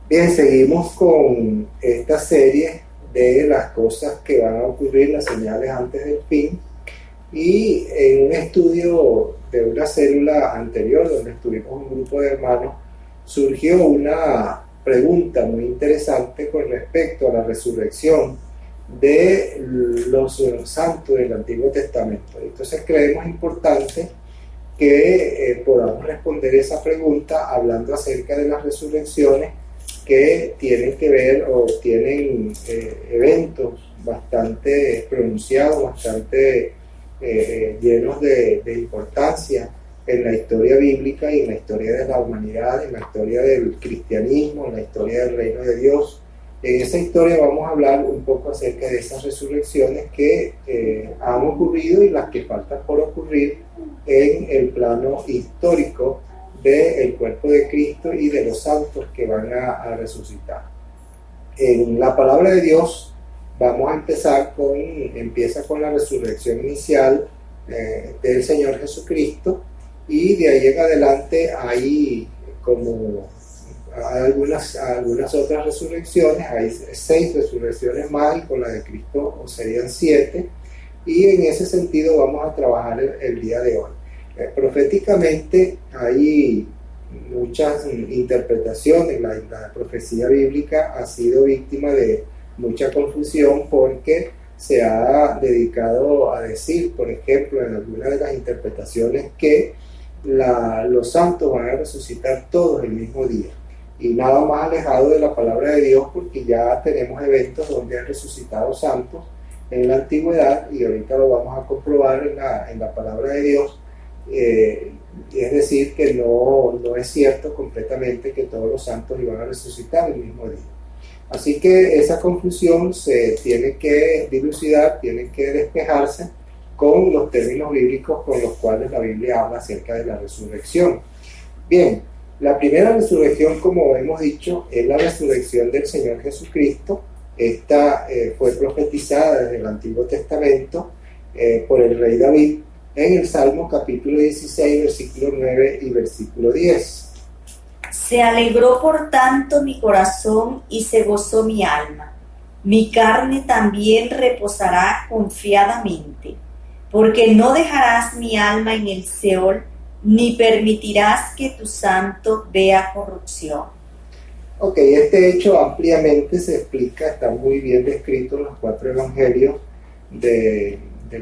Bien, seguimos con esta serie de las cosas que van a ocurrir, las señales antes del fin. Y en un estudio de una célula anterior, donde estuvimos un grupo de hermanos, surgió una pregunta muy interesante con respecto a la resurrección de los santos del Antiguo Testamento. Entonces creemos importante que podamos responder esa pregunta hablando acerca de las resurrecciones que tienen que ver o tienen eventos bastante pronunciados, bastante llenos de importancia en la historia bíblica y en la historia de la humanidad, en la historia del cristianismo, en la historia del reino de Dios. En esa historia vamos a hablar un poco acerca de esas resurrecciones que han ocurrido y las que faltan por ocurrir en el plano histórico del cuerpo de Cristo y de los santos que van a resucitar. En la palabra de Dios vamos a empezar empieza con la resurrección inicial del Señor Jesucristo, y de ahí en adelante hay algunas otras resurrecciones. Hay 6 resurrecciones más, y con la de Cristo serían 7, y en ese sentido vamos a trabajar el día de hoy. Proféticamente hay muchas interpretaciones. La profecía bíblica ha sido víctima de mucha confusión, porque se ha dedicado a decir, por ejemplo, en algunas de las interpretaciones, que los santos van a resucitar todos el mismo día, y nada más alejado de la palabra de Dios, porque ya tenemos eventos donde han resucitado santos en la antigüedad, y ahorita lo vamos a comprobar en la palabra de Dios. Es decir, que no es cierto completamente que todos los santos iban a resucitar el mismo día. Así que esa confusión se tiene que dilucidar, tiene que despejarse con los términos bíblicos con los cuales la Biblia habla acerca de la resurrección. Bien, la primera resurrección, como hemos dicho, es la resurrección del Señor Jesucristo. Esta fue profetizada desde el Antiguo Testamento por el rey David en el Salmo capítulo 16, versículo 9 y versículo 10. Se alegró por tanto mi corazón y se gozó mi alma. Mi carne también reposará confiadamente, porque no dejarás mi alma en el Seol, ni permitirás que tu santo vea corrupción. Ok, este hecho ampliamente se explica, está muy bien descrito en los 4 evangelios del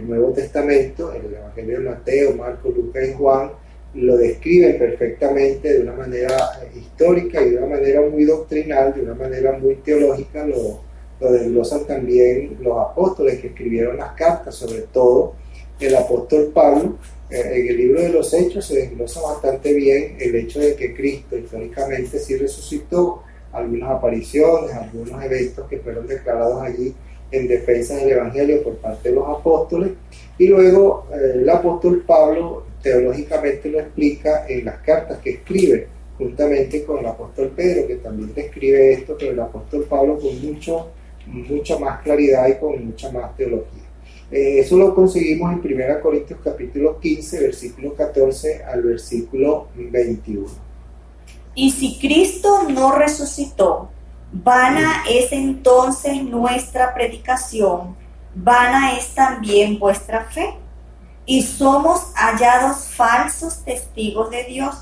Nuevo Testamento. El evangelio de Mateo, Marcos, Lucas y Juan lo describen perfectamente de una manera histórica y de una manera muy doctrinal, de una manera muy teológica. Lo desglosan también los apóstoles que escribieron las cartas, sobre todo el apóstol Pablo. En el libro de los Hechos se desglosa bastante bien el hecho de que Cristo históricamente sí resucitó, algunas apariciones, algunos eventos que fueron declarados allí en defensa del evangelio por parte de los apóstoles, y luego el apóstol Pablo teológicamente lo explica en las cartas que escribe juntamente con el apóstol Pedro, que también describe esto, pero el apóstol Pablo con mucha más claridad y con mucha más teología. Eso lo conseguimos en 1 Corintios capítulo 15, versículo 14 al versículo 21. Y si Cristo no resucitó, vana es entonces nuestra predicación, vana es también vuestra fe, y somos hallados falsos testigos de Dios,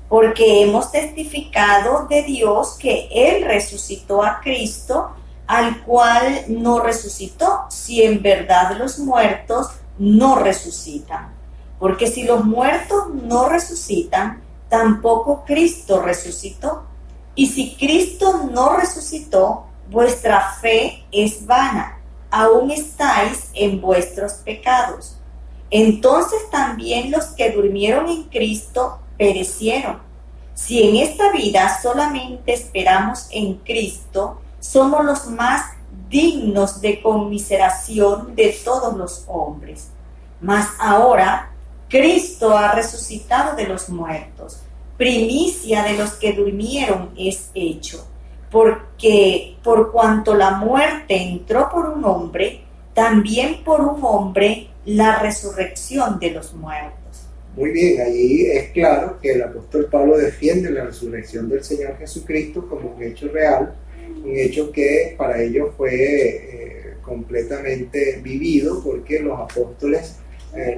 porque hemos testificado de Dios que Él resucitó a Cristo, al cual no resucitó, si en verdad los muertos no resucitan. Porque si los muertos no resucitan, tampoco Cristo resucitó. Y si Cristo no resucitó, vuestra fe es vana, aún estáis en vuestros pecados. Entonces también los que durmieron en Cristo perecieron. Si en esta vida solamente esperamos en Cristo, somos los más dignos de conmiseración de todos los hombres. Mas ahora Cristo ha resucitado de los muertos, primicia de los que durmieron es hecho, porque por cuanto la muerte entró por un hombre, también por un hombre la resurrección de los muertos. Muy bien, ahí es claro que el apóstol Pablo defiende la resurrección del Señor Jesucristo como un hecho real, un hecho que para ellos fue completamente vivido, porque los apóstoles,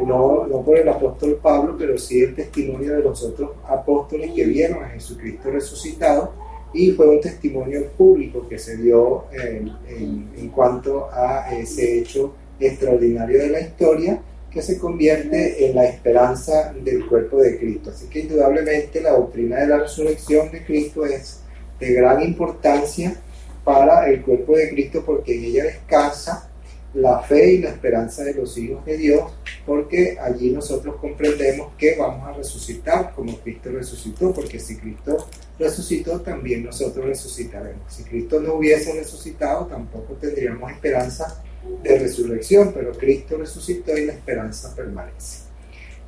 no por el apóstol Pablo, pero sí el testimonio de los otros apóstoles que vieron a Jesucristo resucitado, y fue un testimonio público que se dio en cuanto a ese hecho extraordinario de la historia, que se convierte en la esperanza del cuerpo de Cristo. Así que indudablemente la doctrina de la resurrección de Cristo es de gran importancia para el cuerpo de Cristo, porque en ella descansa la fe y la esperanza de los hijos de Dios, porque allí nosotros comprendemos que vamos a resucitar como Cristo resucitó, porque si Cristo resucitó, también nosotros resucitaremos. Si Cristo no hubiese resucitado, tampoco tendríamos esperanza de resurrección, pero Cristo resucitó y la esperanza permanece.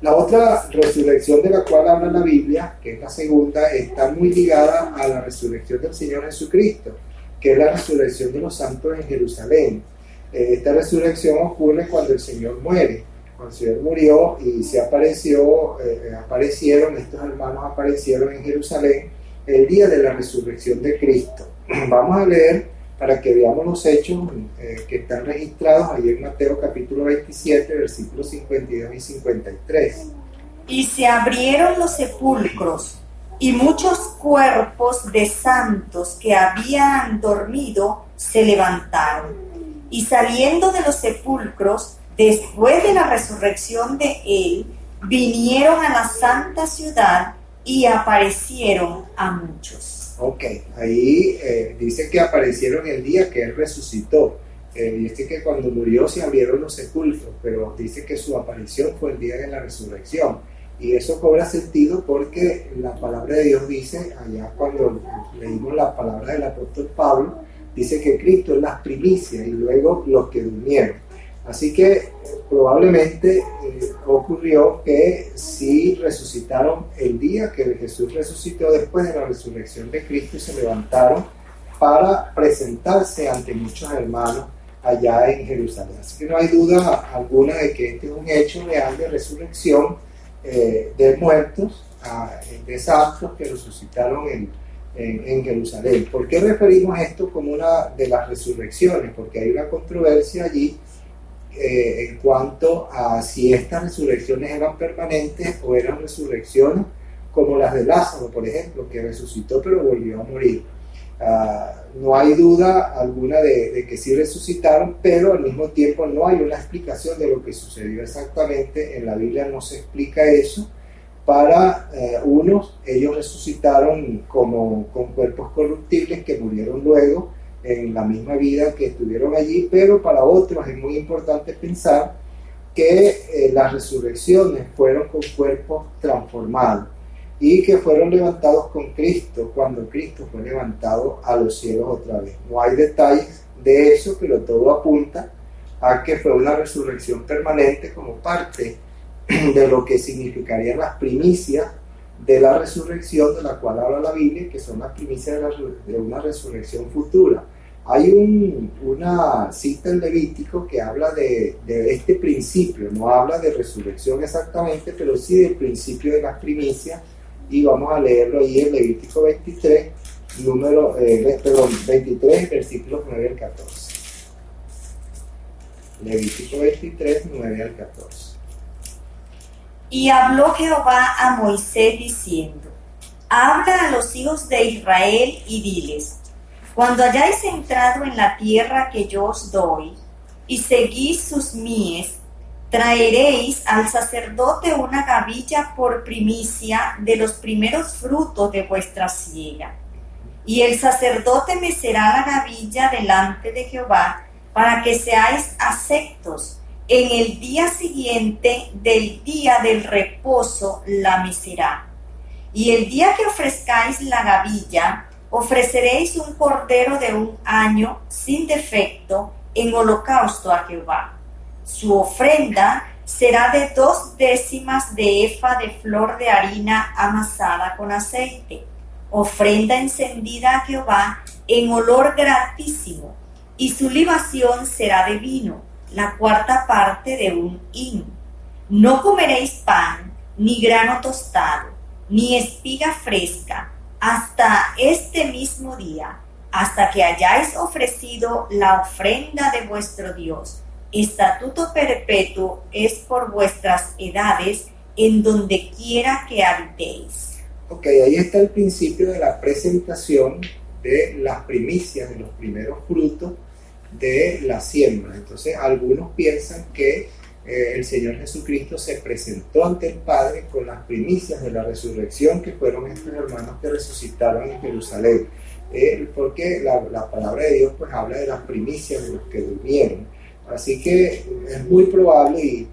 La otra resurrección de la cual habla la Biblia, que es la segunda, está muy ligada a la resurrección del Señor Jesucristo, que es la resurrección de los santos en Jerusalén. Esta resurrección ocurre cuando el Señor muere. Cuando el Señor murió y se aparecieron, estos hermanos aparecieron en Jerusalén el día de la resurrección de Cristo. Vamos a leer para que veamos los hechos que están registrados ahí en Mateo capítulo 27, versículos 52 y 53. Y se abrieron los sepulcros, y muchos cuerpos de santos que habían dormido se levantaron. Y saliendo de los sepulcros, después de la resurrección de él, vinieron a la santa ciudad y aparecieron a muchos. Ok, ahí dice que aparecieron el día que él resucitó. Dice que cuando murió se abrieron los sepulcros, pero dice que su aparición fue el día de la resurrección. Y eso cobra sentido porque la palabra de Dios dice, allá cuando leímos la palabra del apóstol Pablo, dice que Cristo es las primicias y luego los que durmieron. Así que probablemente ocurrió que sí resucitaron el día que Jesús resucitó después de la resurrección de Cristo y se levantaron para presentarse ante muchos hermanos allá en Jerusalén. Así que no hay duda alguna de que este es un hecho real de resurrección de muertos, de santos que resucitaron en Jerusalén. ¿Por qué referimos esto como una de las resurrecciones? Porque hay una controversia allí en cuanto a si estas resurrecciones eran permanentes o eran resurrecciones como las de Lázaro, por ejemplo, que resucitó pero volvió a morir. No hay duda alguna de que sí resucitaron, pero al mismo tiempo no hay una explicación de lo que sucedió exactamente. En la Biblia no se explica eso. Para unos, ellos resucitaron con cuerpos corruptibles que murieron luego en la misma vida que estuvieron allí, pero para otros es muy importante pensar que las resurrecciones fueron con cuerpos transformados y que fueron levantados con Cristo cuando Cristo fue levantado a los cielos otra vez. No hay detalles de eso, pero todo apunta a que fue una resurrección permanente como parte de lo que significarían las primicias de la resurrección de la cual habla la Biblia, que son las primicias de una resurrección futura. Hay una cita en Levítico que habla de este principio, no habla de resurrección exactamente, pero sí del principio de las primicias, y vamos a leerlo ahí en Levítico 23, 23, versículos 9 al 14. Levítico 23, 9 al 14. Y habló Jehová a Moisés diciendo: habla a los hijos de Israel y diles: cuando hayáis entrado en la tierra que yo os doy, y seguís sus mies, traeréis al sacerdote una gavilla por primicia de los primeros frutos de vuestra siega. Y el sacerdote mecerá la gavilla delante de Jehová, para que seáis aceptos. En el día siguiente del día del reposo la mecerá. Y el día que ofrezcáis la gavilla, ofreceréis un cordero de 1 año sin defecto en holocausto a Jehová. Su ofrenda será de 2/10 de efa de flor de harina amasada con aceite, ofrenda encendida a Jehová en olor gratísimo, y su libación será de vino, la 1/4 parte de 1 hin. No comeréis pan, ni grano tostado, ni espiga fresca, hasta este mismo día, hasta que hayáis ofrecido la ofrenda de vuestro Dios. Estatuto perpetuo es por vuestras edades, en donde quiera que habitéis. Ok, ahí está el principio de la presentación de las primicias, de los primeros frutos de la siembra. Entonces, algunos piensan que el Señor Jesucristo se presentó ante el Padre con las primicias de la resurrección, que fueron estos hermanos que resucitaron en Jerusalén. Porque la palabra de Dios pues habla de las primicias de los que durmieron. Así que es muy probable y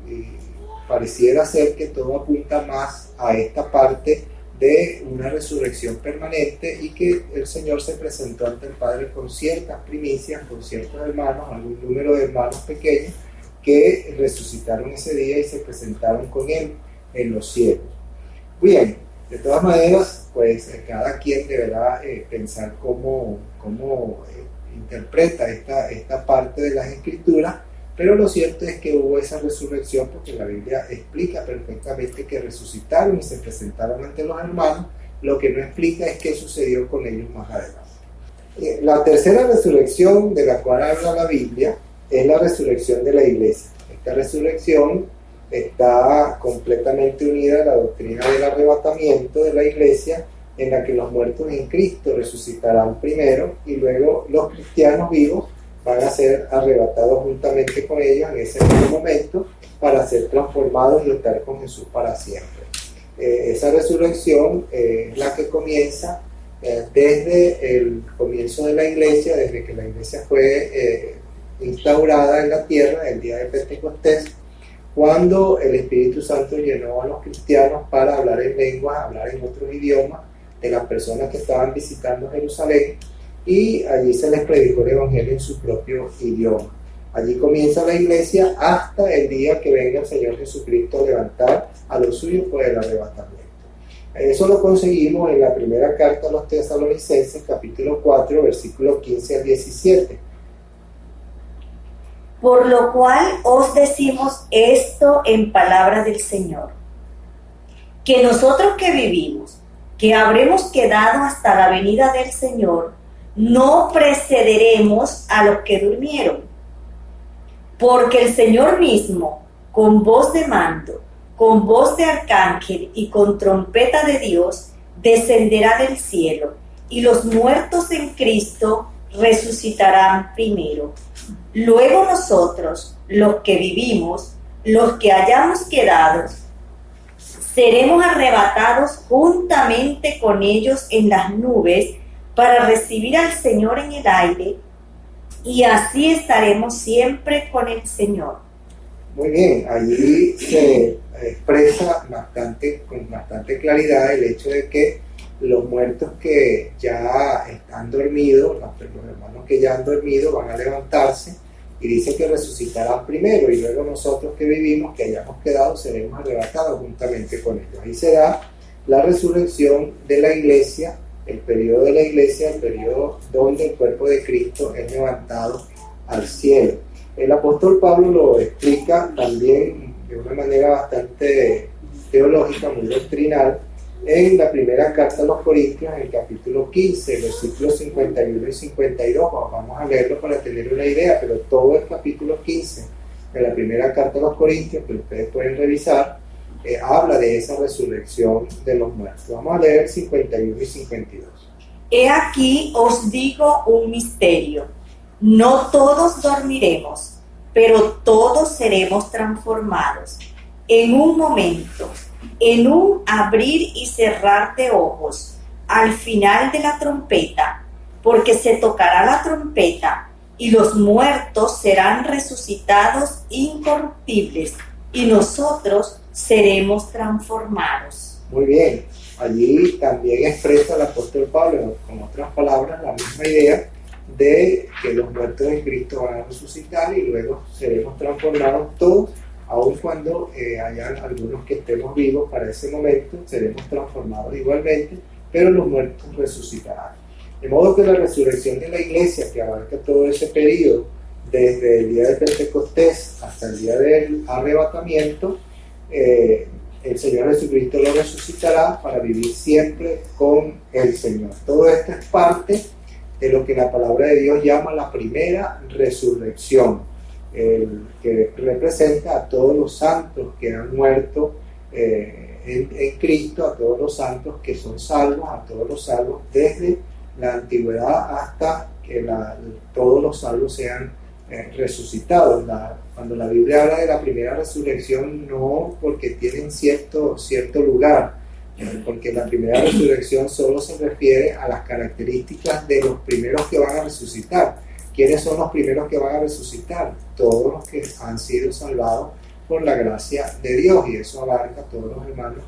pareciera ser que todo apunta más a esta parte de una resurrección permanente y que el Señor se presentó ante el Padre con ciertas primicias, con ciertos hermanos, algún número de hermanos pequeños que resucitaron ese día y se presentaron con Él en los cielos. Bien, de todas maneras, pues cada quien deberá pensar cómo interpreta esta parte de las Escrituras, pero lo cierto es que hubo esa resurrección porque la Biblia explica perfectamente que resucitaron y se presentaron ante los hermanos. Lo que no explica es qué sucedió con ellos más adelante. La tercera resurrección de la cual habla la Biblia es la resurrección de la iglesia. Esta resurrección está completamente unida a la doctrina del arrebatamiento de la iglesia, en la que los muertos en Cristo resucitarán primero y luego los cristianos vivos van a ser arrebatados juntamente con ellos en ese mismo momento para ser transformados y estar con Jesús para siempre. Esa resurrección es la que comienza desde el comienzo de la iglesia, desde que la iglesia fue instaurada en la tierra el día de Pentecostés, cuando el Espíritu Santo llenó a los cristianos para hablar en lenguas, hablar en otros idiomas de las personas que estaban visitando Jerusalén, y allí se les predicó el Evangelio en su propio idioma. Allí comienza la iglesia hasta el día que venga el Señor Jesucristo a levantar a los suyos por el arrebatamiento. Eso lo conseguimos en la primera carta a los Tesalonicenses, capítulo 4, versículos 15 al 17. Por lo cual os decimos esto en palabra del Señor, que nosotros que vivimos, que habremos quedado hasta la venida del Señor, no precederemos a los que durmieron. Porque el Señor mismo, con voz de mando, con voz de arcángel y con trompeta de Dios, descenderá del cielo, y los muertos en Cristo resucitarán primero. Luego nosotros, los que vivimos, los que hayamos quedado, seremos arrebatados juntamente con ellos en las nubes para recibir al Señor en el aire, y así estaremos siempre con el Señor. Muy bien, allí se expresa con bastante claridad el hecho de que los muertos que ya están dormidos, los hermanos que ya han dormido, van a levantarse, y dice que resucitarán primero, y luego nosotros que vivimos, que hayamos quedado, seremos arrebatados juntamente con ellos. Ahí será la resurrección de la iglesia, el periodo de la iglesia, el periodo donde el cuerpo de Cristo es levantado al cielo. El apóstol Pablo lo explica también de una manera bastante teológica, muy doctrinal, en la primera carta a los Corintios, en el capítulo 15, versículos 51 y 52. Vamos a leerlo para tener una idea, pero todo el capítulo 15 de la primera carta a los Corintios, que ustedes pueden revisar, habla de esa resurrección de los muertos. Vamos a leer 51 y 52. He aquí os digo un misterio. No todos dormiremos, pero todos seremos transformados. En un momento, en un abrir y cerrar de ojos, al final de la trompeta, porque se tocará la trompeta, y los muertos serán resucitados incorruptibles, y nosotros seremos transformados. Muy bien, allí también expresa el apóstol Pablo, con otras palabras, la misma idea de que los muertos en Cristo van a resucitar y luego seremos transformados todos, aun cuando hayan algunos que estemos vivos para ese momento, seremos transformados igualmente, pero los muertos resucitarán. De modo que la resurrección de la iglesia, que abarca todo ese periodo, desde el día de Pentecostés hasta el día del arrebatamiento, el Señor Jesucristo lo resucitará para vivir siempre con el Señor. Todo esto es parte de lo que la palabra de Dios llama la primera resurrección, que representa a todos los santos que han muerto en Cristo, a todos los santos que son salvos, a todos los salvos desde la antigüedad hasta que todos los salvos sean resucitados. Cuando la Biblia habla de la primera resurrección, no porque tienen cierto lugar, porque la primera resurrección solo se refiere a las características de los primeros que van a resucitar. ¿Quiénes son los primeros que van a resucitar? Todos los que han sido salvados por la gracia de Dios, y eso abarca a todos los hermanos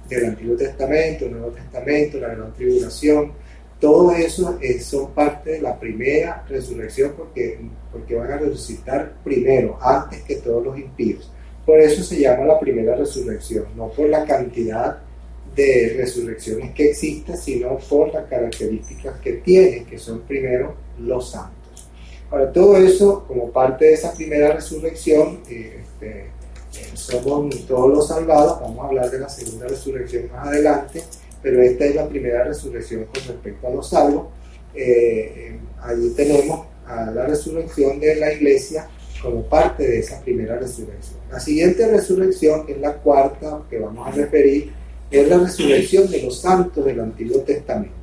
del Antiguo Testamento, el Nuevo Testamento, la Gran Tribulación. Todo eso son parte de la primera resurrección porque van a resucitar primero, antes que todos los impíos. Por eso se llama la primera resurrección, no por la cantidad de resurrecciones que existen, sino por las características que tienen, que son primero los santos. Ahora, todo eso, como parte de esa primera resurrección, somos todos los salvados. Vamos a hablar de la segunda resurrección más adelante, pero esta es la primera resurrección con respecto a los salvos. Allí tenemos a la resurrección de la iglesia como parte de esa primera resurrección. La siguiente resurrección, que es la cuarta que vamos a referir, es la resurrección de los santos del Antiguo Testamento.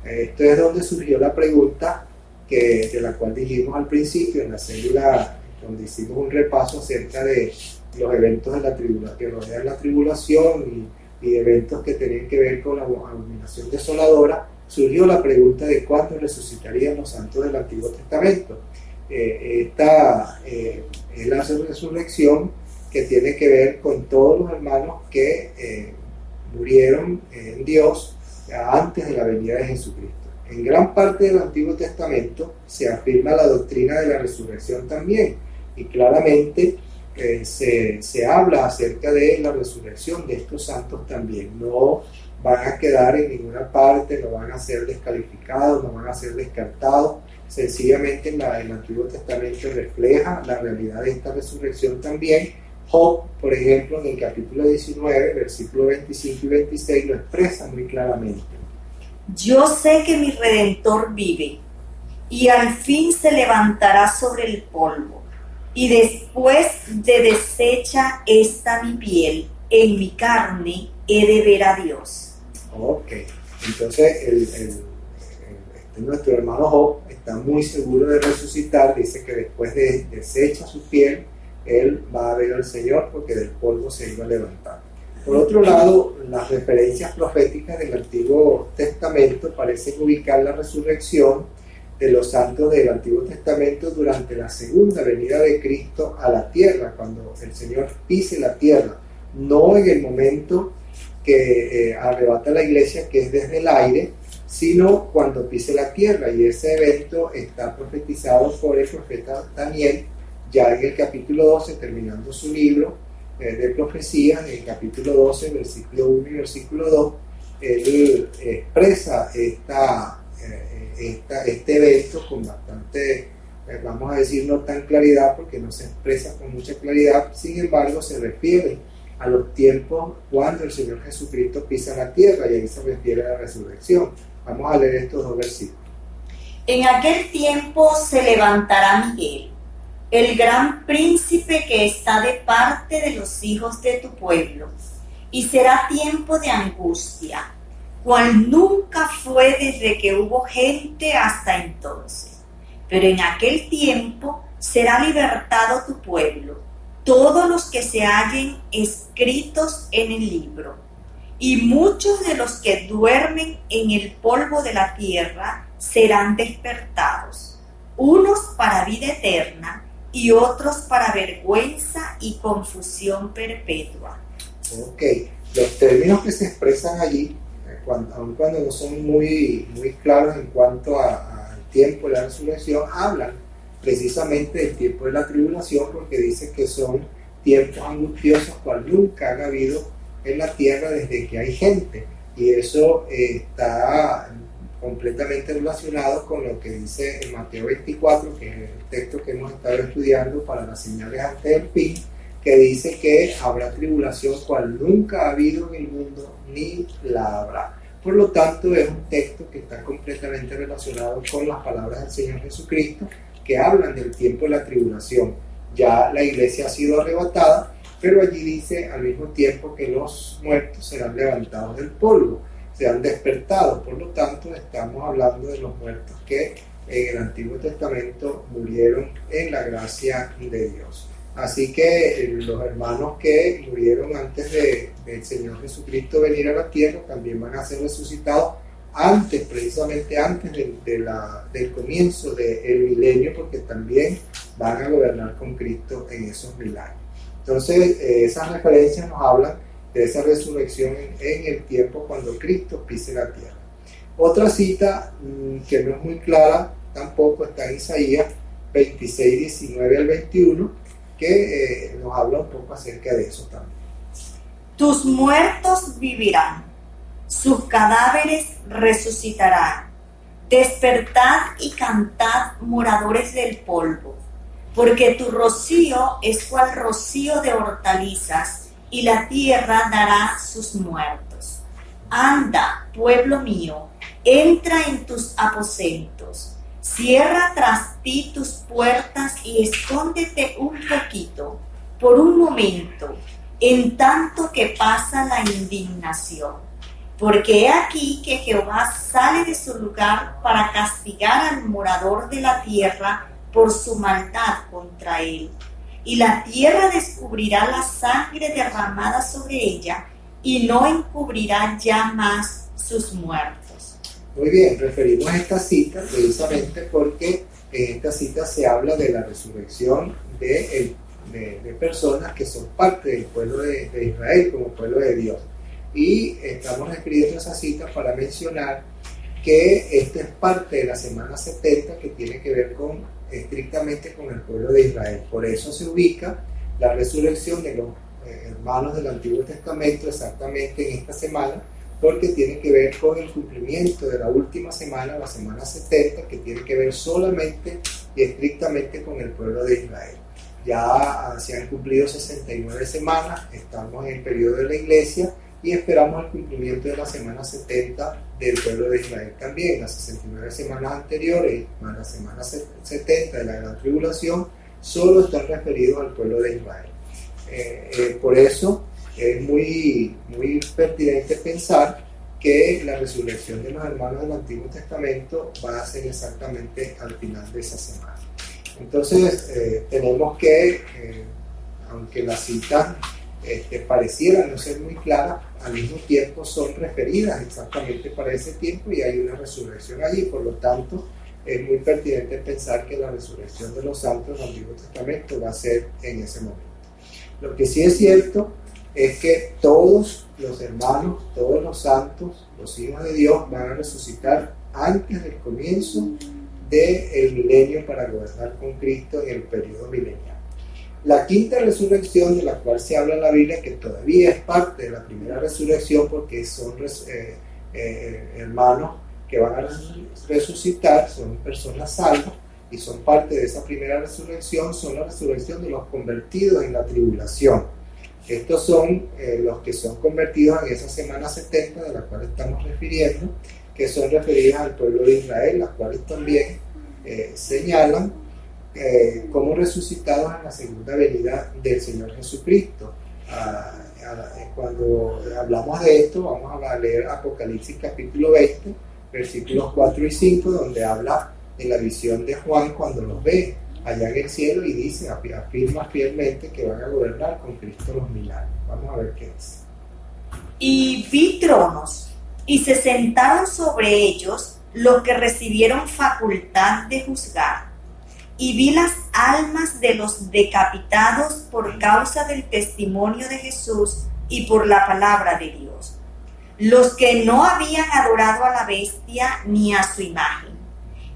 Esto es donde surgió la pregunta de la cual dijimos al principio en la célula, donde hicimos un repaso acerca de los eventos de la tribulación, que rodean la tribulación y eventos que tenían que ver con la abominación desoladora. Surgió la pregunta de cuándo resucitarían los santos del Antiguo Testamento. Esta es la resurrección que tiene que ver con todos los hermanos que murieron en Dios antes de la venida de Jesucristo. En gran parte del Antiguo Testamento se afirma la doctrina de la resurrección también, y claramente se habla acerca de la resurrección de estos santos también. No van a quedar en ninguna parte, no van a ser descalificados, no van a ser descartados. Sencillamente el Antiguo Testamento refleja la realidad de esta resurrección también. Job, por ejemplo, en el capítulo 19, versículos 25 y 26, lo expresa muy claramente. Yo sé que mi Redentor vive, y al fin se levantará sobre el polvo, y después de deshecha esta mi piel, en mi carne he de ver a Dios. Ok, entonces nuestro hermano Job está muy seguro de resucitar. Dice que después de deshecha su piel, él va a ver al Señor porque del polvo se iba a levantar. Por otro lado, las referencias proféticas del Antiguo Testamento parecen ubicar la resurrección de los santos del Antiguo Testamento durante la segunda venida de Cristo a la tierra, cuando el Señor pise la tierra, no en el momento que arrebata la iglesia, que es desde el aire, sino cuando pise la tierra. Y ese evento está profetizado por el profeta Daniel, ya en el capítulo 12, terminando su libro de profecías. En el capítulo 12, versículo 1 y versículo 2, él expresa este evento con bastante, vamos a decir, no tan claridad, porque no se expresa con mucha claridad. Sin embargo, se refiere a los tiempos cuando el Señor Jesucristo pisa la tierra, y ahí se refiere a la resurrección. Vamos a leer estos dos versículos. En aquel tiempo se levantará Miguel, el gran príncipe que está de parte de los hijos de tu pueblo, y será tiempo de angustia, cual nunca fue desde que hubo gente hasta entonces. Pero en aquel tiempo será libertado tu pueblo, todos los que se hallen escritos en el libro, y muchos de los que duermen en el polvo de la tierra serán despertados, unos para vida eterna y otros para vergüenza y confusión perpetua. Ok, los términos que se expresan allí, aun cuando no son muy claros en cuanto al tiempo de la resurrección, hablan precisamente del tiempo de la tribulación, porque dice que son tiempos angustiosos cual nunca han habido en la tierra desde que hay gente, y eso está completamente relacionado con lo que dice en Mateo 24, que es el texto que hemos estado estudiando para las señales antes del fin, que dice que habrá tribulación cual nunca ha habido en el mundo, ni la habrá. Por lo tanto, es un texto que está completamente relacionado con las palabras del Señor Jesucristo, que hablan del tiempo de la tribulación. Ya la iglesia ha sido arrebatada, pero allí dice al mismo tiempo que los muertos serán levantados del polvo, serán despertados. Por lo tanto, estamos hablando de los muertos que en el Antiguo Testamento murieron en la gracia de Dios. Así que los hermanos que murieron antes del Señor Jesucristo venir a la tierra también van a ser resucitados antes, precisamente antes del comienzo del milenio, porque también van a gobernar con Cristo en esos 1000 años. Entonces, esas referencias nos hablan de esa resurrección en el tiempo cuando Cristo pise la tierra. Otra cita que no es muy clara tampoco está en Isaías 26, 19 al 21, que nos habla un poco acerca de eso también. Tus muertos vivirán, sus cadáveres resucitarán. Despertad y cantad, moradores del polvo, porque tu rocío es cual rocío de hortalizas, y la tierra dará sus muertos. Anda, pueblo mío, entra en tus aposentos. Cierra tras ti tus puertas y escóndete un poquito, por un momento, en tanto que pasa la indignación. Porque he aquí que Jehová sale de su lugar para castigar al morador de la tierra por su maldad contra él. Y la tierra descubrirá la sangre derramada sobre ella y no encubrirá ya más sus muertos. Muy bien, referimos a esta cita precisamente porque en esta cita se habla de la resurrección de personas que son parte del pueblo de Israel como pueblo de Dios. Y estamos escribiendo esa cita para mencionar que esta es parte de la semana 70 que tiene que ver estrictamente con el pueblo de Israel. Por eso se ubica la resurrección de los hermanos del Antiguo Testamento exactamente en esta semana, porque tiene que ver con el cumplimiento de la última semana, la semana 70, que tiene que ver solamente y estrictamente con el pueblo de Israel. Ya se han cumplido 69 semanas, estamos en el periodo de la iglesia y esperamos el cumplimiento de la semana 70 del pueblo de Israel también. Las 69 semanas anteriores más la semana 70 de la gran tribulación solo están referidos al pueblo de Israel. Por eso es muy pertinente pensar que la resurrección de los hermanos del Antiguo Testamento va a ser exactamente al final de esa semana. Entonces tenemos que, aunque las citas parecieran no ser muy claras, al mismo tiempo son referidas exactamente para ese tiempo y hay una resurrección allí. Por lo tanto, es muy pertinente pensar que la resurrección de los santos del Antiguo Testamento va a ser en ese momento. Lo que sí es cierto es que todos los hermanos, todos los santos, los hijos de Dios van a resucitar antes del comienzo del milenio para gobernar con Cristo en el periodo milenial. La quinta resurrección de la cual se habla en la Biblia, que todavía es parte de la primera resurrección porque son hermanos que van a resucitar, son personas salvas y son parte de esa primera resurrección, son la resurrección de los convertidos en la tribulación. Estos son los que son convertidos en esa semana 70 de la cual estamos refiriendo, que son referidas al pueblo de Israel, las cuales también señalan como resucitados en la segunda venida del Señor Jesucristo. Cuando hablamos de esto, vamos a leer Apocalipsis capítulo 20, versículos 4 y 5, donde habla de la visión de Juan cuando los ve allá en el cielo y dice, afirma fielmente que van a gobernar con Cristo los 1000 años. Vamos a ver qué es. Y vi tronos, y se sentaron sobre ellos los que recibieron facultad de juzgar. Y vi las almas de los decapitados por causa del testimonio de Jesús y por la palabra de Dios, los que no habían adorado a la bestia ni a su imagen,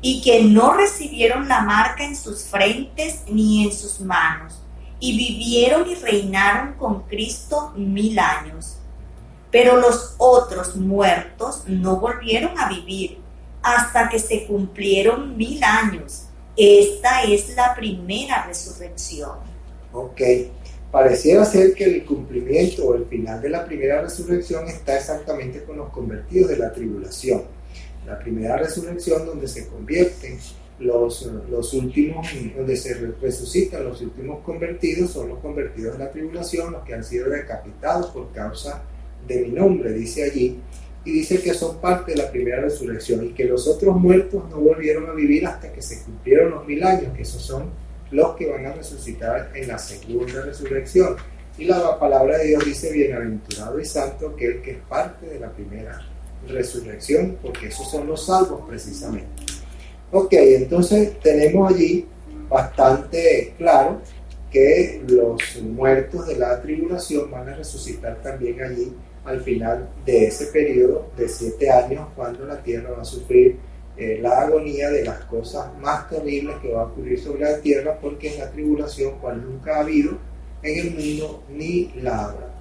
y que no recibieron la marca en sus frentes ni en sus manos, y vivieron y reinaron con Cristo 1000 años. Pero los otros muertos no volvieron a vivir hasta que se cumplieron 1000 años. Esta es la primera resurrección. Ok, pareciera ser que el cumplimiento o el final de la primera resurrección está exactamente con los convertidos de la tribulación. La primera resurrección donde se convierten los últimos, donde se resucitan los últimos convertidos, son los convertidos de la tribulación, los que han sido decapitados por causa de mi nombre, dice allí, y dice que son parte de la primera resurrección y que los otros muertos no volvieron a vivir hasta que se cumplieron los 1000 años, que esos son los que van a resucitar en la segunda resurrección. Y la palabra de Dios dice: bienaventurado y santo aquel que es parte de la primera resurrección, porque esos son los salvos precisamente. Ok, entonces tenemos allí bastante claro que los muertos de la tribulación van a resucitar también allí al final de ese periodo de 7 años, cuando la tierra va a sufrir la agonía de las cosas más terribles que va a ocurrir sobre la tierra, porque es la tribulación cual nunca ha habido en el mundo ni la habrá.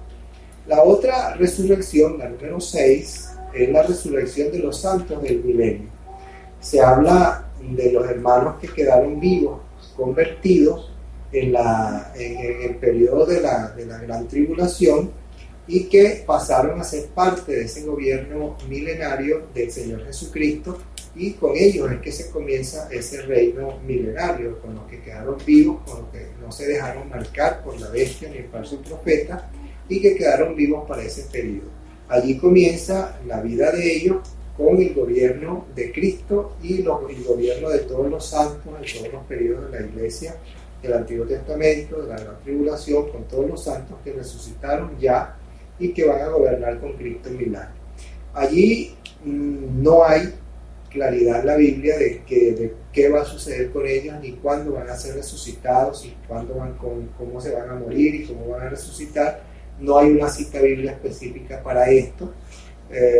La otra resurrección, la número 6, es la resurrección de los santos del milenio. Se habla de los hermanos que quedaron vivos, convertidos en el periodo de la gran tribulación, y que pasaron a ser parte de ese gobierno milenario del Señor Jesucristo, y con ellos es que se comienza ese reino milenario, con los que quedaron vivos, con los que no se dejaron marcar por la bestia ni el falso profeta, y que quedaron vivos para ese periodo. Allí comienza la vida de ellos con el gobierno de Cristo y el gobierno de todos los santos en todos los periodos de la iglesia del Antiguo Testamento, de la Gran Tribulación, con todos los santos que resucitaron ya y que van a gobernar con Cristo en 1000 años. Allí no hay claridad en la Biblia de qué va a suceder con ellos, ni cuándo van a ser resucitados, y cómo se van a morir y cómo van a resucitar. No hay una cita bíblica específica para esto.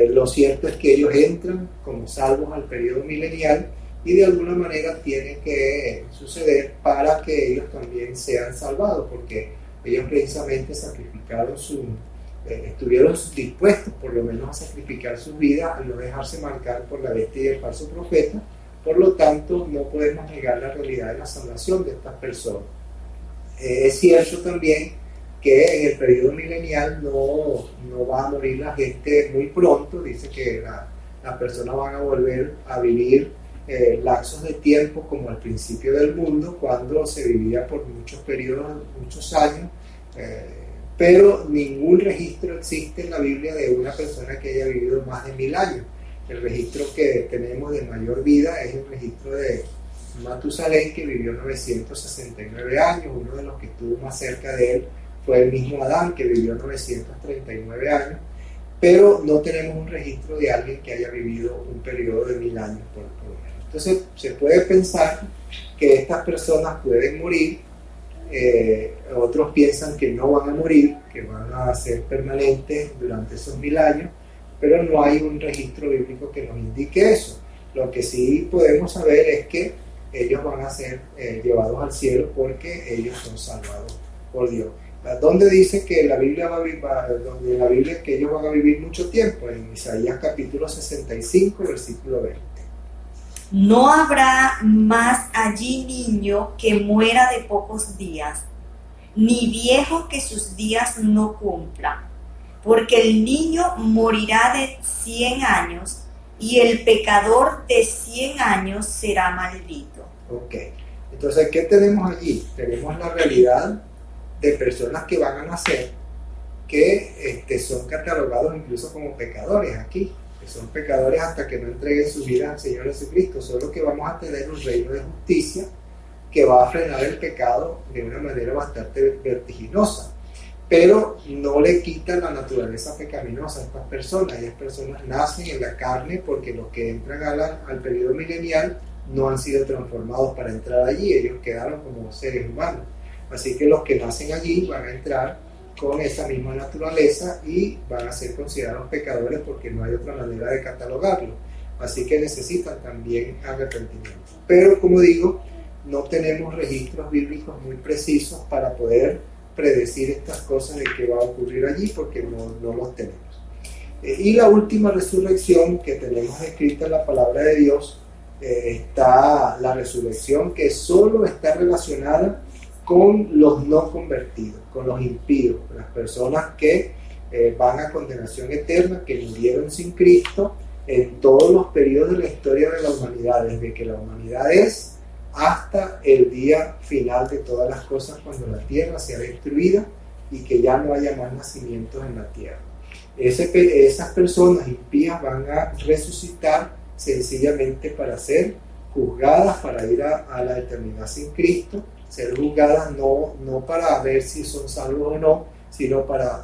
Lo cierto es que ellos entran como salvos al periodo milenial, y de alguna manera tiene que suceder para que ellos también sean salvados, porque ellos precisamente sacrificaron estuvieron dispuestos por lo menos a sacrificar sus vidas al no dejarse marcar por la bestia y el falso profeta. Por lo tanto, no podemos negar la realidad de la salvación de estas personas. Es cierto también que en el periodo milenial no va a morir la gente muy pronto. Dice que las personas van a volver a vivir lapsos de tiempo como al principio del mundo, cuando se vivía por muchos periodos, muchos años, pero ningún registro existe en la Biblia de una persona que haya vivido más de 1000 años. El registro que tenemos de mayor vida es el registro de Matusalén, que vivió 969 años. Uno de los que estuvo más cerca de él fue el mismo Adán, que vivió 939 años, pero no tenemos un registro de alguien que haya vivido un periodo de 1000 años por lo menos. Entonces se puede pensar que estas personas pueden morir. Otros piensan que no van a morir, que van a ser permanentes durante esos 1000 años, pero no hay un registro bíblico que nos indique eso. Lo que sí podemos saber es que ellos van a ser llevados al cielo, porque ellos son salvados por Dios. ¿Dónde dice que la Biblia donde la Biblia es que ellos van a vivir mucho tiempo? En Isaías capítulo 65, versículo 20. No habrá más allí niño que muera de pocos días, ni viejo que sus días no cumpla, porque el niño morirá de 100 años, y el pecador de 100 años será maldito. Ok, entonces, ¿qué tenemos allí? Tenemos la realidad de personas que van a nacer, que son catalogados incluso como pecadores aquí, que son pecadores hasta que no entreguen su vida al Señor Jesucristo. Solo que vamos a tener un reino de justicia que va a frenar el pecado de una manera bastante vertiginosa, pero no le quita la naturaleza pecaminosa a estas personas. Ellas personas nacen en la carne, porque los que entran al periodo milenial no han sido transformados para entrar allí. Ellos quedaron como seres humanos, así que los que nacen allí van a entrar con esa misma naturaleza y van a ser considerados pecadores, porque no hay otra manera de catalogarlo. Así que necesitan también arrepentimiento. Pero, como digo, no tenemos registros bíblicos muy precisos para poder predecir estas cosas de qué va a ocurrir allí, porque no los tenemos. Y la última resurrección que tenemos escrita en la palabra de Dios, está la resurrección que solo está relacionada con los no convertidos, con los impíos, con las personas que van a condenación eterna, que murieron sin Cristo en todos los periodos de la historia de la humanidad, desde que la humanidad es hasta el día final de todas las cosas, cuando la tierra sea destruida y que ya no haya más nacimientos en la tierra. Esas personas impías van a resucitar sencillamente para ser juzgadas, para ir a la eternidad sin Cristo, ser juzgadas no para ver si son salvos o no, sino para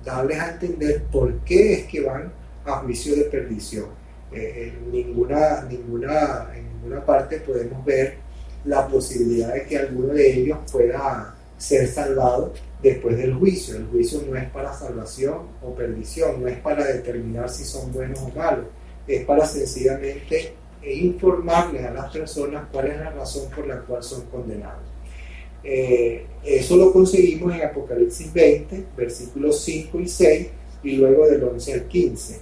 darles a entender por qué es que van a juicio de perdición. En ninguna parte podemos ver la posibilidad de que alguno de ellos pueda ser salvado después del juicio. El juicio no es para salvación o perdición, no es para determinar si son buenos o malos, es para sencillamente informarles a las personas cuál es la razón por la cual son condenados. Eso lo conseguimos en Apocalipsis 20, versículos 5 y 6, y luego del 11 al 15.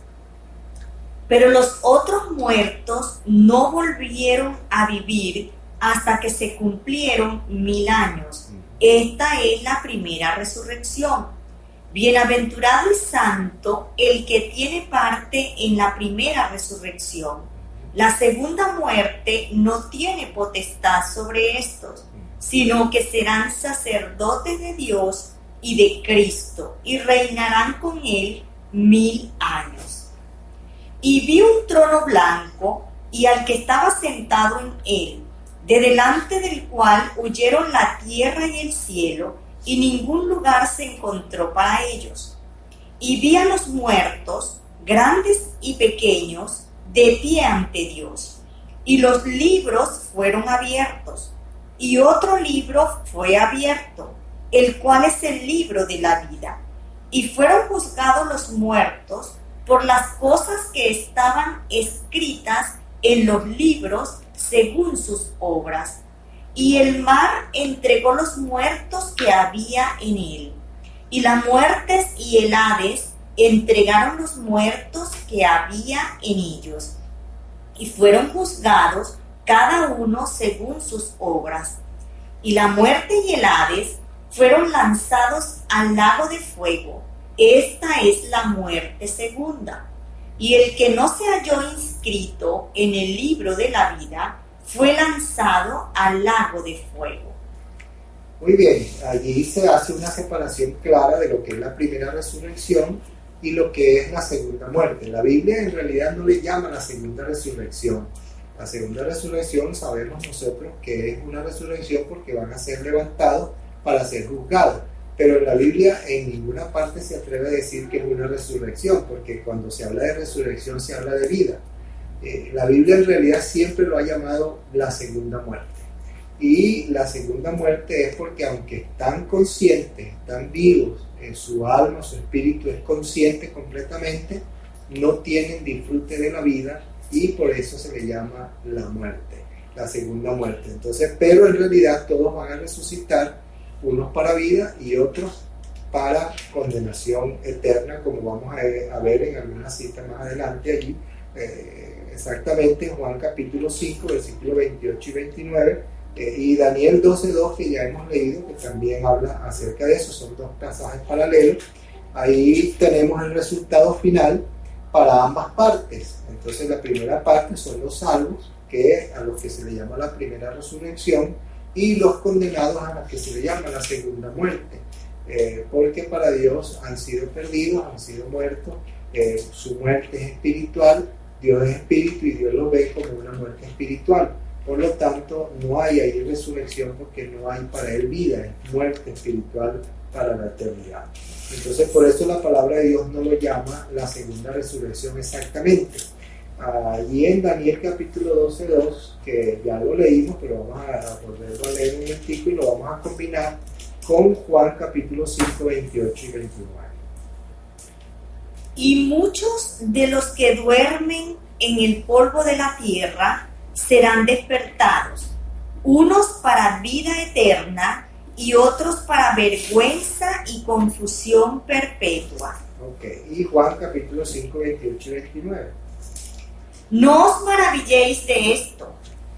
Pero los otros muertos no volvieron a vivir hasta que se cumplieron 1000 años. Esta es la primera resurrección. Bienaventurado y santo el que tiene parte en la primera resurrección. La segunda muerte no tiene potestad sobre estos, sino que serán sacerdotes de Dios y de Cristo, y reinarán con él 1000 años. Y vi un trono blanco, y al que estaba sentado en él, de delante del cual huyeron la tierra y el cielo, y ningún lugar se encontró para ellos. Y vi a los muertos, grandes y pequeños, de pie ante Dios. Y los libros fueron abiertos, y otro libro fue abierto, el cual es el libro de la vida. Y fueron juzgados los muertos por las cosas que estaban escritas en los libros según sus obras. Y el mar entregó los muertos que había en él. Y la muerte y el Hades entregaron los muertos que había en ellos. Y fueron juzgados cada uno según sus obras. Y la muerte y el Hades fueron lanzados al lago de fuego. Esta es la muerte segunda. Y el que no se halló inscrito en el libro de la vida fue lanzado al lago de fuego. Muy bien, allí se hace una separación clara de lo que es la primera resurrección y lo que es la segunda muerte. La Biblia en realidad no le llama la segunda resurrección. La segunda resurrección sabemos nosotros que es una resurrección porque van a ser levantados para ser juzgados. Pero en la Biblia en ninguna parte se atreve a decir que es una resurrección, porque cuando se habla de resurrección se habla de vida. La Biblia en realidad siempre lo ha llamado la segunda muerte. Y la segunda muerte es porque aunque están conscientes, están vivos, en su alma, su espíritu es consciente completamente, no tienen disfrute de la vida y por eso se le llama la muerte, la segunda muerte. Entonces, pero en realidad todos van a resucitar, unos para vida y otros para condenación eterna, como vamos a ver en alguna cita más adelante allí, exactamente en Juan capítulo 5, versículos 28 y 29, y Daniel 12:2, que ya hemos leído, que también habla acerca de eso. Son dos pasajes paralelos. Ahí tenemos el resultado final para ambas partes. Entonces la primera parte son los salvos, que a los que se le llama la primera resurrección, y los condenados a los que se le llama la segunda muerte, porque para Dios han sido perdidos, han sido muertos, su muerte es espiritual, Dios es espíritu y Dios lo ve como una muerte espiritual. Por lo tanto, no hay ahí resurrección porque no hay para él vida, es muerte espiritual para la eternidad. Entonces, por eso la palabra de Dios no lo llama la segunda resurrección exactamente. Allí en Daniel capítulo 12:2, que ya lo leímos, pero vamos a volverlo a leer un momentico y lo vamos a combinar con Juan capítulo 5, 28 y 29. Y muchos de los que duermen en el polvo de la tierra serán despertados, unos para vida eterna y otros para vergüenza y confusión perpetua. Ok, y Juan capítulo 5, 28 y 29. No os maravilléis de esto,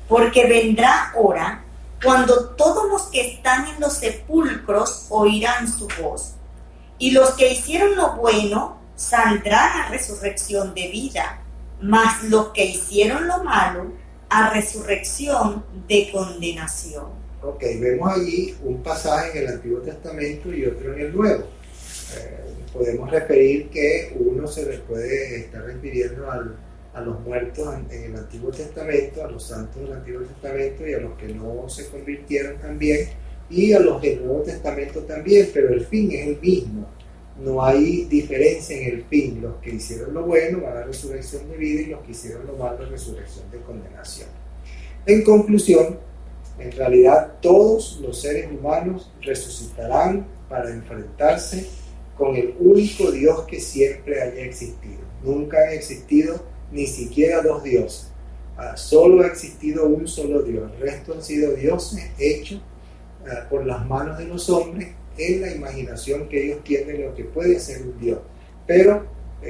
porque vendrá hora cuando todos los que están en los sepulcros oirán su voz, y los que hicieron lo bueno saldrán a resurrección de vida, mas los que hicieron lo malo a resurrección de condenación. Ok, vemos allí un pasaje en el Antiguo Testamento y otro en el Nuevo. Podemos referir que uno se les puede estar refiriendo a los muertos en el Antiguo Testamento, a los santos del Antiguo Testamento y a los que no se convirtieron también, y a los del Nuevo Testamento también, pero el fin es el mismo. No hay diferencia en el fin. Los que hicieron lo bueno van a resurrección de vida y los que hicieron lo malo a resurrección de condenación. En conclusión, en realidad todos los seres humanos resucitarán para enfrentarse con el único Dios que siempre haya existido. Nunca ha existido ni siquiera dos dioses. Solo ha existido un solo Dios. El resto han sido dioses hechos por las manos de los hombres en la imaginación que ellos tienen de lo que puede ser un Dios. Pero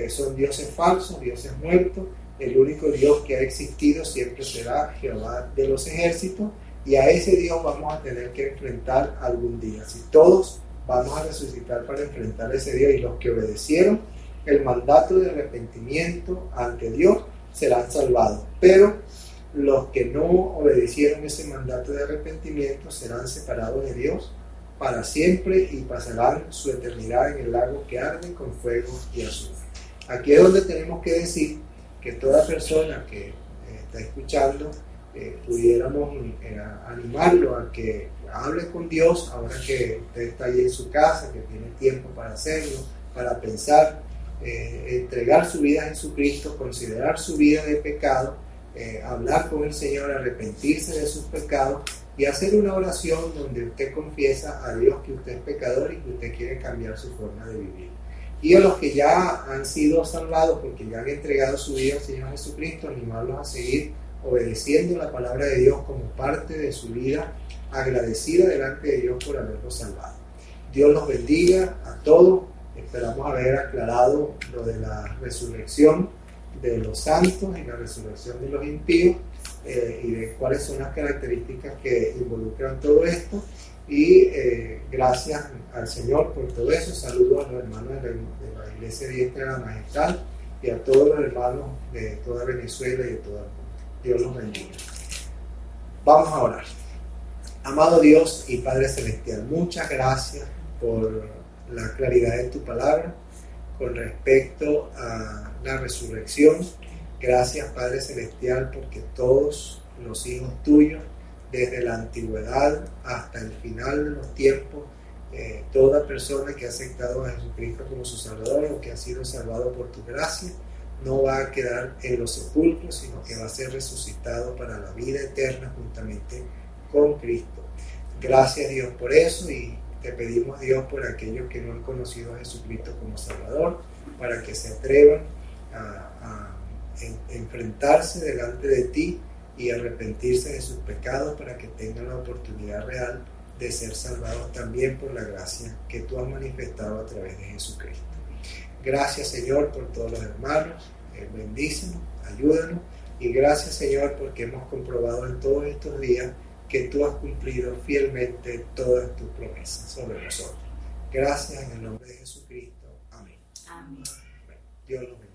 son dioses falsos, dioses muertos. El único Dios que ha existido siempre será Jehová de los ejércitos, y a ese Dios vamos a tener que enfrentar algún día. Si todos vamos a resucitar para enfrentar a ese Dios, y los que obedecieron el mandato de arrepentimiento ante Dios serán salvados, pero los que no obedecieron ese mandato de arrepentimiento serán separados de Dios para siempre y pasarán su eternidad en el lago que arde con fuego y azufre. Aquí es donde tenemos que decir que toda persona que está escuchando, pudiéramos animarlo a que hable con Dios ahora que usted está ahí en su casa, que tiene tiempo para hacerlo, para pensar, entregar su vida a Jesucristo, considerar su vida de pecado, hablar con el Señor, arrepentirse de sus pecados y hacer una oración donde usted confiesa a Dios que usted es pecador y que usted quiere cambiar su forma de vivir. Y a los que ya han sido salvados porque ya han entregado su vida al Señor Jesucristo, animarlos a seguir obedeciendo la palabra de Dios como parte de su vida, agradecida delante de Dios por haberlos salvado. Dios los bendiga a todos. Esperamos haber aclarado lo de la resurrección de los santos y la resurrección de los impíos, y de cuáles son las características que involucran todo esto. Y gracias al Señor por todo eso. Saludos a los hermanos de la Iglesia Diestra de la Majestad y a todos los hermanos de toda Venezuela y de todo el mundo. Dios los bendiga. Vamos a orar. Amado Dios y Padre Celestial, muchas gracias por la claridad de tu palabra con respecto a la resurrección. Gracias, Padre Celestial, porque todos los hijos tuyos, desde la antigüedad hasta el final de los tiempos, toda persona que ha aceptado a Jesucristo como su Salvador o que ha sido salvado por tu gracia, no va a quedar en los sepulcros, sino que va a ser resucitado para la vida eterna juntamente con Cristo. Gracias, Dios, por eso, y te pedimos, Dios, por aquellos que no han conocido a Jesucristo como Salvador, para que se atrevan a enfrentarse delante de ti y arrepentirse de sus pecados, para que tengan la oportunidad real de ser salvados también por la gracia que tú has manifestado a través de Jesucristo. Gracias, Señor, por todos los hermanos. Bendícenos, ayúdanos, y gracias, Señor, porque hemos comprobado en todos estos días que tú has cumplido fielmente todas tus promesas sobre nosotros. Gracias en el nombre de Jesucristo. Amén. Amén. Dios los bendiga.